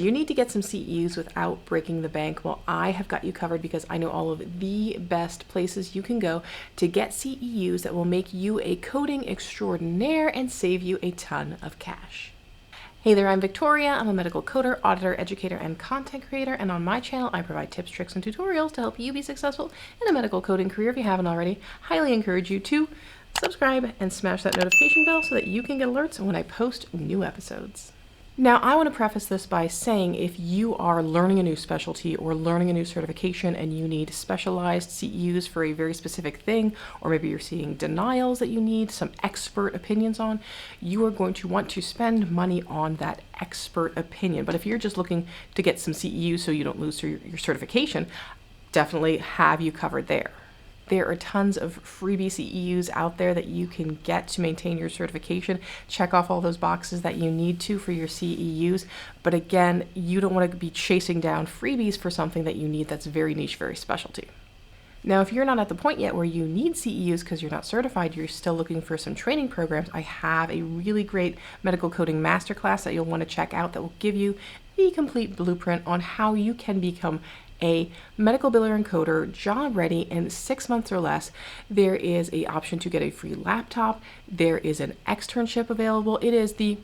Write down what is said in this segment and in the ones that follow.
Do you need to get some CEUs without breaking the bank? Well, I have got you covered because I know all of the best places you can go to get CEUs that will make you a coding extraordinaire and save you a ton of cash. Hey there, I'm Victoria. I'm a medical coder, auditor, educator, and content creator. And on my channel, I provide tips, tricks, and tutorials to help you be successful in a medical coding career. If you haven't already, highly encourage you to subscribe and smash that notification bell so that you can get alerts when I post new episodes. Now, I want to preface this by saying if you are learning a new specialty or learning a new certification and you need specialized CEUs for a very specific thing, or maybe you're seeing denials that you need some expert opinions on, you are going to want to spend money on that expert opinion. But if you're just looking to get some CEUs so you don't lose your certification, definitely have you covered there. There are tons of freebie CEUs out there that you can get to maintain your certification. Check off all those boxes that you need to for your CEUs. But again, you don't want to be chasing down freebies for something that you need that's very niche, very specialty. Now, if you're not at the point yet where you need CEUs because you're not certified, you're still looking for some training programs, I have a really great medical coding masterclass that you'll want to check out that will give you the complete blueprint on how you can become a medical biller and coder, job ready in 6 months or less. There is an option to get a free laptop. There is an externship available. It is the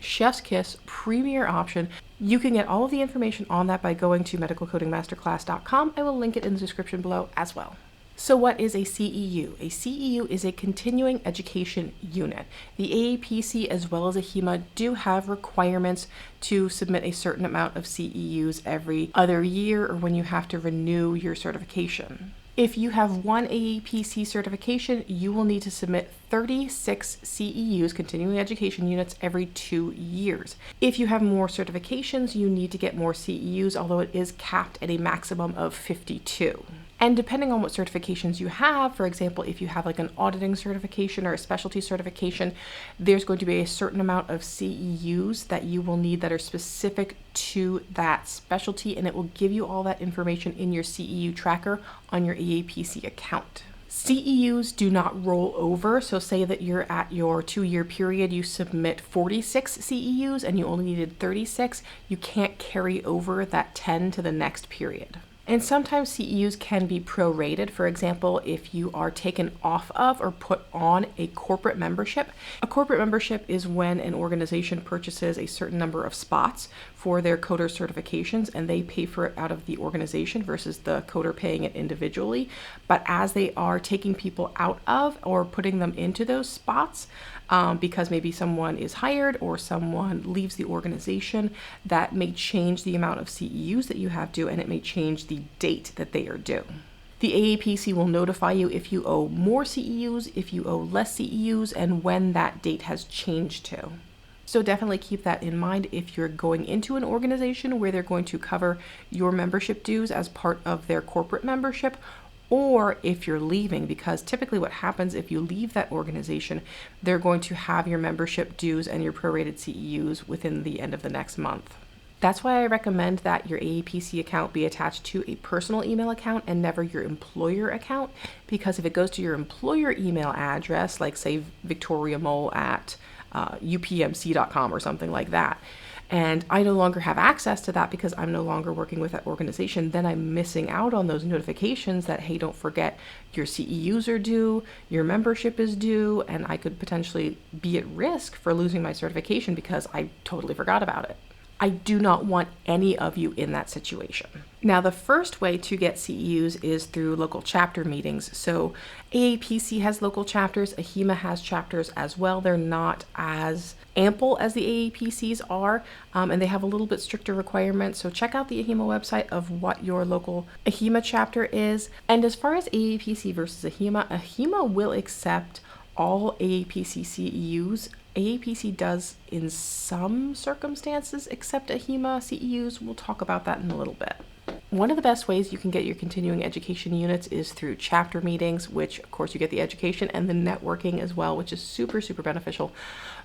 chef's kiss premier option. You can get all of the information on that by going to medicalcodingmasterclass.com. I will link it in the description below as well. So what is a CEU? A CEU is a continuing education unit. The AAPC as well as AHIMA do have requirements to submit a certain amount of CEUs every other year or when you have to renew your certification. If you have one AAPC certification, you will need to submit 36 CEUs, continuing education units, every 2 years. If you have more certifications, you need to get more CEUs, although it is capped at a maximum of 52. And depending on what certifications you have, for example, if you have like an auditing certification or a specialty certification, there's going to be a certain amount of CEUs that you will need that are specific to that specialty, and it will give you all that information in your CEU tracker on your AAPC account. CEUs do not roll over, so say that you're at your 2-year period, you submit 46 CEUs and you only needed 36, you can't carry over that 10 to the next period. And sometimes CEUs can be prorated. For example, if you are taken off of or put on a corporate membership. A corporate membership is when an organization purchases a certain number of spots for their coder certifications and they pay for it out of the organization versus the coder paying it individually. But as they are taking people out of or putting them into those spots, because maybe someone is hired or someone leaves the organization, that may change the amount of CEUs that you have due, and it may change the date that they are due. The AAPC will notify you if you owe more CEUs, if you owe less CEUs, and when that date has changed to. So definitely keep that in mind if you're going into an organization where they're going to cover your membership dues as part of their corporate membership, or if you're leaving, because typically what happens if you leave that organization, they're going to have your membership dues and your prorated CEUs within the end of the next month. That's why I recommend that your AAPC account be attached to a personal email account and never your employer account, because if it goes to your employer email address, like say victoriamole at upmc.com or something like that, and I no longer have access to that because I'm no longer working with that organization, then I'm missing out on those notifications that, hey, don't forget your CEUs are due, your membership is due, and I could potentially be at risk for losing my certification because I totally forgot about it. I do not want any of you in that situation. Now, the first way to get CEUs is through local chapter meetings. So AAPC has local chapters, AHIMA has chapters as well. They're not as ample as the AAPCs are, and they have a little bit stricter requirements. So check out the AHIMA website of what your local AHIMA chapter is. And as far as AAPC versus AHIMA, AHIMA will accept all AAPC CEUs. AAPC does, in some circumstances, accept AHIMA CEUs. We'll talk about that in a little bit. One of the best ways you can get your continuing education units is through chapter meetings, which of course you get the education and the networking as well, which is super, super beneficial.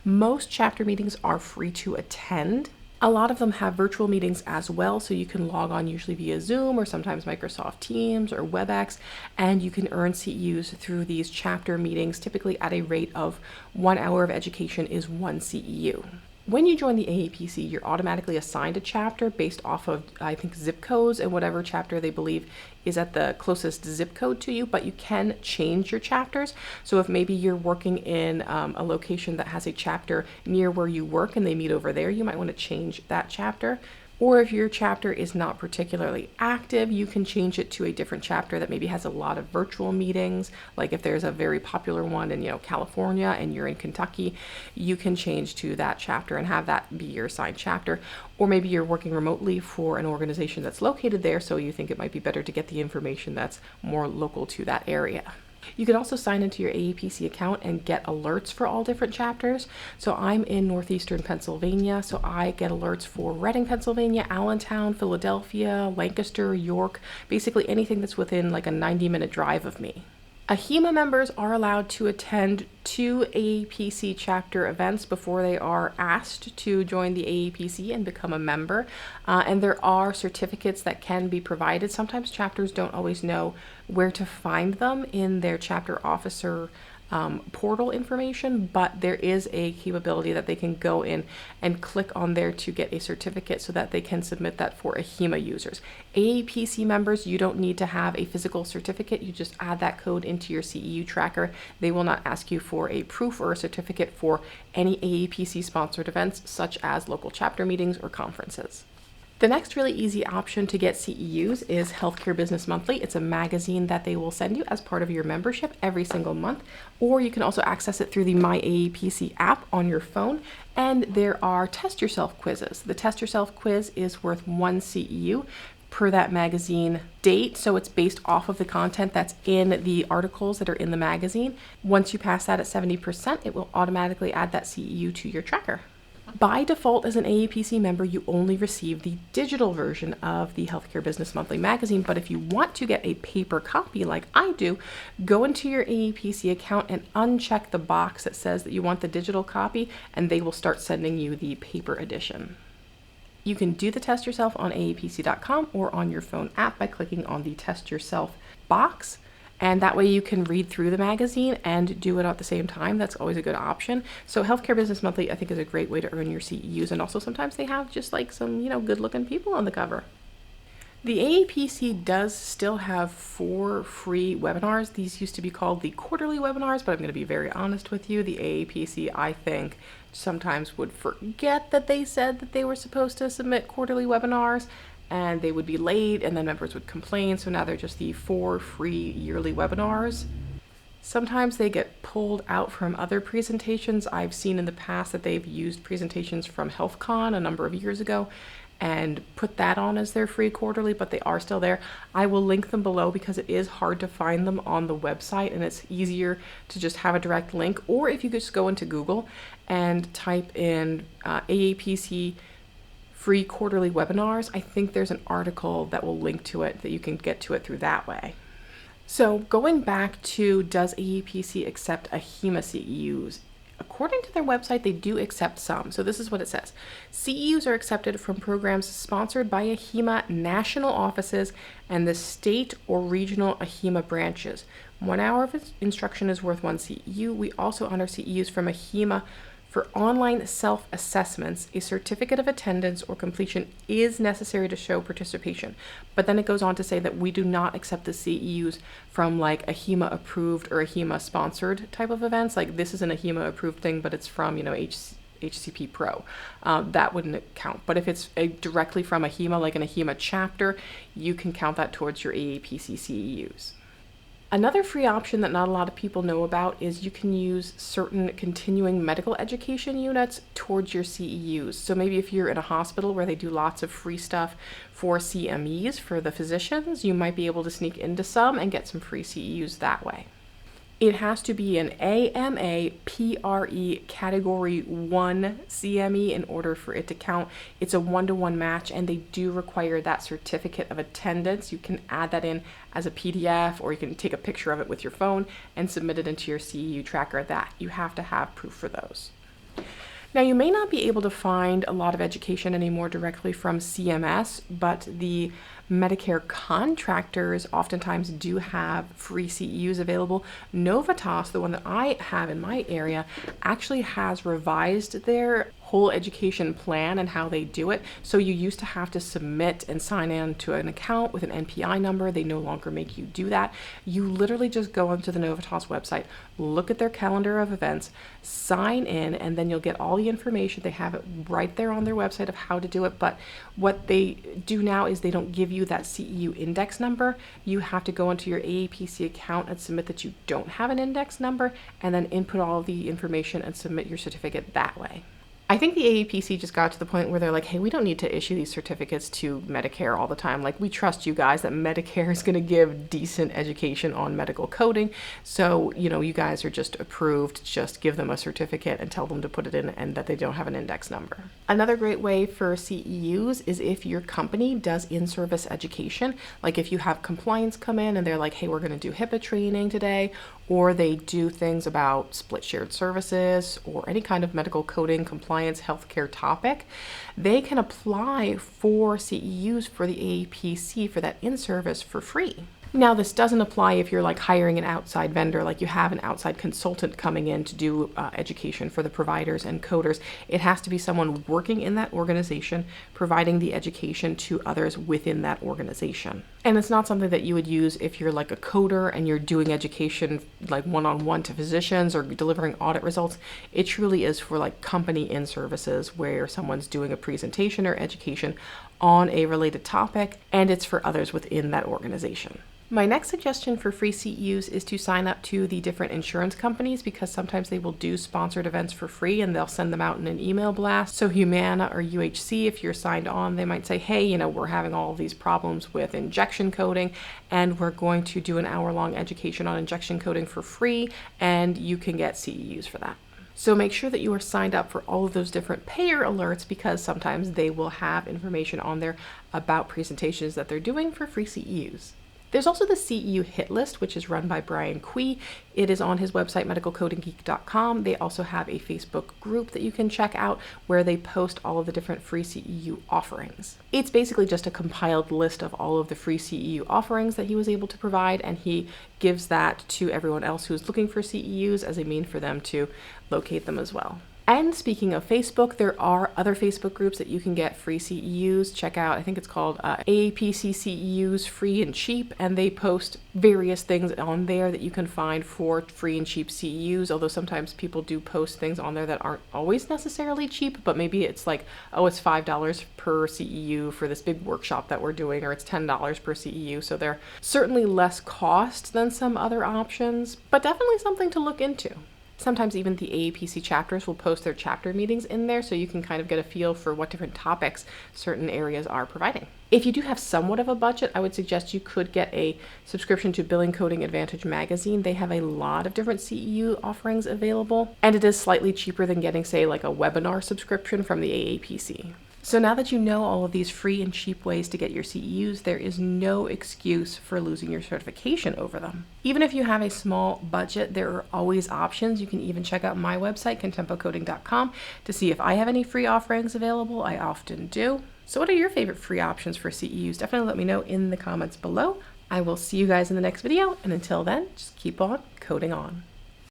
Most chapter meetings are free to attend. A lot of them have virtual meetings as well, so you can log on usually via Zoom or sometimes Microsoft Teams or WebEx, and you can earn CEUs through these chapter meetings, typically at a rate of 1 hour of education is 1 CEU. When you join the AAPC, you're automatically assigned a chapter based off of, I think, zip codes and whatever chapter they believe is at the closest zip code to you, but you can change your chapters. So if maybe you're working in a location that has a chapter near where you work and they meet over there, you might want to change that chapter. Or if your chapter is not particularly active, you can change it to a different chapter that maybe has a lot of virtual meetings. Like if there's a very popular one in, California and you're in Kentucky, you can change to that chapter and have that be your assigned chapter. Or maybe you're working remotely for an organization that's located there, so you think it might be better to get the information that's more local to that area. You can also sign into your AAPC account and get alerts for all different chapters. So I'm in northeastern Pennsylvania, so I get alerts for Reading, Pennsylvania, Allentown, Philadelphia, Lancaster, York, basically anything that's within like a 90-minute drive of me. AHIMA members are allowed to attend 2 AAPC chapter events before they are asked to join the AAPC and become a member. And there are certificates that can be provided. Sometimes chapters don't always know where to find them in their chapter officer portal information, but there is a capability that they can go in and click on there to get a certificate so that they can submit that for AHIMA users. AAPC members, you don't need to have a physical certificate. You just add that code into your CEU tracker. They will not ask you for a proof or a certificate for any AAPC sponsored events, such as local chapter meetings or conferences. The next really easy option to get CEUs is Healthcare Business Monthly. It's a magazine that they will send you as part of your membership every single month, or you can also access it through the My AAPC app on your phone. And there are Test Yourself quizzes. The Test Yourself quiz is worth 1 CEU per that magazine date, so it's based off of the content that's in the articles that are in the magazine. Once you pass that at 70%, it will automatically add that CEU to your tracker. By default, as an AAPC member, you only receive the digital version of the Healthcare Business Monthly magazine, but if you want to get a paper copy like I do, go into your AAPC account and uncheck the box that says that you want the digital copy, and they will start sending you the paper edition. You can do the test yourself on aapc.com or on your phone app by clicking on the Test Yourself box. And that way you can read through the magazine and do it at the same time. That's always a good option. So Healthcare Business Monthly, I think, is a great way to earn your CEUs. And also sometimes they have just like some, good looking people on the cover. The AAPC does still have 4 free webinars. These used to be called the quarterly webinars, but I'm going to be very honest with you. The AAPC, I think, sometimes would forget that they said that they were supposed to submit quarterly webinars, and they would be late, and then members would complain. So now they're just the 4 free yearly webinars. Sometimes they get pulled out from other presentations. I've seen in the past that they've used presentations from HealthCon a number of years ago and put that on as their free quarterly, but they are still there. I will link them below because it is hard to find them on the website, and it's easier to just have a direct link. Or if you just go into Google and type in AAPC free quarterly webinars, I think there's an article that will link to it that you can get to it through that way. So going back to, does AAPC accept AHIMA CEUs? According to their website, they do accept some. So this is what it says. CEUs are accepted from programs sponsored by AHIMA national offices and the state or regional AHIMA branches. 1 hour of instruction is worth 1 CEU. We also honor CEUs from AHIMA for online self-assessments. A certificate of attendance or completion is necessary to show participation. But then it goes on to say that we do not accept the CEUs from like AHIMA approved or AHIMA sponsored type of events. Like this is an AHIMA approved thing, but it's from, HCP Pro. That wouldn't count. But if it's directly from AHIMA, like an AHIMA chapter, you can count that towards your AAPC CEUs. Another free option that not a lot of people know about is you can use certain continuing medical education units towards your CEUs. So maybe if you're in a hospital where they do lots of free stuff for CMEs, for the physicians, you might be able to sneak into some and get some free CEUs that way. It has to be an AMA PRE Category 1 CME in order for it to count. It's a 1-to-1 match, and they do require that certificate of attendance. You can add that in as a PDF, or you can take a picture of it with your phone and submit it into your CEU tracker. That you have to have proof for those. Now, you may not be able to find a lot of education anymore directly from CMS, but the Medicare contractors oftentimes do have free CEUs available. Novitas, the one that I have in my area, actually has revised their whole education plan and how they do it. So you used to have to submit and sign in to an account with an NPI number. They no longer make you do that. You literally just go onto the Novitas website, look at their calendar of events, sign in, and then you'll get all the information. They have it right there on their website of how to do it. But what they do now is they don't give you that CEU index number. You have to go into your AAPC account and submit that you don't have an index number, and then input all of the information and submit your certificate that way. I think the AAPC just got to the point where they're like, hey, we don't need to issue these certificates to Medicare all the time. Like, we trust you guys that Medicare is going to give decent education on medical coding. So, you guys are just approved. Just give them a certificate and tell them to put it in and that they don't have an index number. Another great way for CEUs is if your company does in-service education. Like if you have compliance come in and they're like, hey, we're going to do HIPAA training today, or they do things about split shared services or any kind of medical coding, compliance, healthcare topic, they can apply for CEUs for the AAPC for that in-service for free. Now, this doesn't apply if you're like hiring an outside vendor, like you have an outside consultant coming in to do education for the providers and coders. It has to be someone working in that organization, providing the education to others within that organization. And it's not something that you would use if you're like a coder and you're doing education like one-on-one to physicians or delivering audit results. It truly is for like company in-services where someone's doing a presentation or education on a related topic, and it's for others within that organization. My next suggestion for free CEUs is to sign up to the different insurance companies, because sometimes they will do sponsored events for free and they'll send them out in an email blast. So Humana or UHC, if you're signed on, they might say, hey, we're having all of these problems with injection coding and we're going to do an hour-long education on injection coding for free, and you can get CEUs for that. So make sure that you are signed up for all of those different payer alerts, because sometimes they will have information on there about presentations that they're doing for free CEUs. There's also the CEU hit list, which is run by Brian Quee. It is on his website, medicalcodinggeek.com. They also have a Facebook group that you can check out where they post all of the different free CEU offerings. It's basically just a compiled list of all of the free CEU offerings that he was able to provide, and he gives that to everyone else who's looking for CEUs as a means for them to locate them as well. And speaking of Facebook, there are other Facebook groups that you can get free CEUs. Check out, I think it's called AAPC CEUs Free and Cheap, and they post various things on there that you can find for free and cheap CEUs, although sometimes people do post things on there that aren't always necessarily cheap, but maybe it's like, oh, it's $5 per CEU for this big workshop that we're doing, or it's $10 per CEU, so they're certainly less cost than some other options, but definitely something to look into. Sometimes even the AAPC chapters will post their chapter meetings in there, so you can kind of get a feel for what different topics certain areas are providing. If you do have somewhat of a budget, I would suggest you could get a subscription to Billing Coding Advantage magazine. They have a lot of different CEU offerings available, and it is slightly cheaper than getting, say, like a webinar subscription from the AAPC. So now that you know all of these free and cheap ways to get your CEUs, there is no excuse for losing your certification over them. Even if you have a small budget, there are always options. You can even check out my website, contempocoding.com, to see if I have any free offerings available. I often do. So what are your favorite free options for CEUs? Definitely let me know in the comments below. I will see you guys in the next video, and until then, just keep on coding on.